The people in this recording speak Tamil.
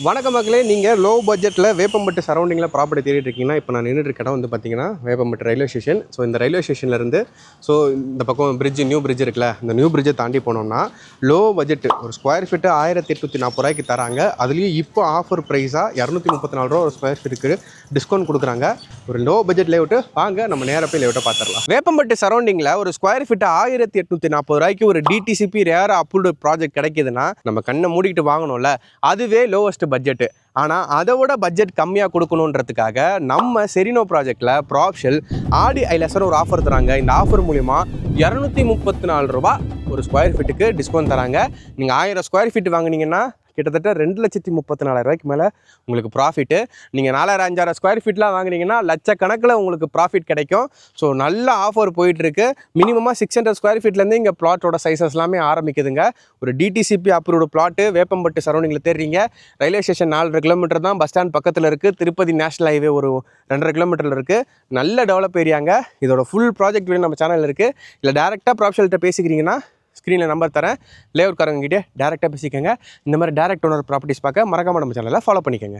வணக்க மக்களே, நீங்கள் லோ பட்ஜெட்டில் வேப்பம்பட்டு சரௌண்டிங்கில் ப்ராப்பர்ட்டி தேடிட்டு இருக்கீங்கன்னா, இப்போ நான் நின்றுட்டு இடம் வந்து பார்த்தீங்கன்னா வேப்பம்பட்டு ரயில்வே ஸ்டேஷன். ஸோ இந்த ரயில்வே ஸ்டேஷன்லேருந்து இந்த பக்கம் நியூ பிரிட்ஜ் இருக்குல்ல, இந்த நியூ பிரிட்ஜை தாண்டி போனோம்னா லோ பட்ஜெட் ஒரு ஸ்கொயர் ஃபீட்டு 1840 ரூபாய்க்கு தராங்க. அதுலேயும் இப்போ ஆஃபர் ப்ரைஸாக 234 ரூபா ஒரு ஸ்கொயர் ஃபீட்டுக்கு டிஸ்கவுண்ட் கொடுக்குறாங்க. ஒரு லோ பட்ஜெட் லேஅவுட்டு வாங்க நம்ம நேராக போய் லேஅவுட்டை பார்த்துடலாம். வேப்பம்பட்டு சரௌண்டிங்கில் ஒரு ஸ்கொயர் ஃபீட்டு 1840 ரூபாய்க்கு ஒரு டிடிசிபி ரேர் அப்ரூவ்டு ப்ராஜெக்ட் கிடைக்குதுன்னா நம்ம கண்ணை மூடிக்கிட்டு வாங்கணும்ல, அதுவே லோவஸ்ட் பட்ஜெட்டு. ஆனால் அதை விட பட்ஜெட் கம்மியாக கொடுக்கணுன்றதுக்காக நம்ம செரினோ ப்ராஜெக்டில் ப்ராப்ஷல் ஆடி ஐலசர் ஒரு ஆஃபர் தராங்க. இந்த ஆஃபர் மூலிமா 234 ரூபா ஒரு ஸ்கொயர் ஃபீட்டுக்கு டிஸ்கவுண்ட் தராங்க. நீங்கள் 1000 ஸ்கொயர் ஃபீட் வாங்கினீங்கன்னா கிட்டத்தட்ட 2,34,000 மேலே உங்களுக்கு ப்ராஃபிட்டு. நீங்கள் 4,500 ஸ்கொயர் ஃபீட்லாம் வாங்கினீங்கன்னா லட்சக்கணக்கில் உங்களுக்கு ப்ராஃபிட் கிடைக்கும். ஸோ நல்ல ஆஃபர் போயிட்டுருக்கு. மினிமமாக 600 ஸ்கொயர் ஃபீட்லேருந்து இங்கே பிளாட்டோட சைஸஸ் எல்லாமே ஆரம்பிக்குதுங்க. ஒரு டிடிசிபி அப்ரூவ்டு பிளாட்டு வேப்பம்பட்டு சரௌண்டிங்கில் தேடுறீங்க. ரயில்வே ஸ்டேஷன் 4 கிலோமீட்டர் தான், பஸ் ஸ்டாண்ட் பக்கத்தில் இருக்குது. திருப்பதி நேஷனல் ஹைவே ஒரு 2.5 கிலோமீட்டரில் இருக்குது. நல்ல டெவலப் ஏரியாங்க. இதோட ஃபுல் ப்ராஜெக்ட் வீடியோ நம்ம சேனலில் இருக்குது. இல்லை டேரெக்டாக ப்ராப்ஷல்கிட்ட பேசிக்கிறீங்கன்னா ஸ்க்ரீனில் நம்பர் தரேன், லேஅவுட்காரங்கிட்டே டேரெக்டாக பேசிக்கோங்க. இந்த மாதிரி டேரெக்ட் ஓனர் ப்ராப்பர்ட்டிஸ் பார்க்க மறக்காம நம்ம சேனலில் ஃபாலோ பண்ணிக்கோங்க.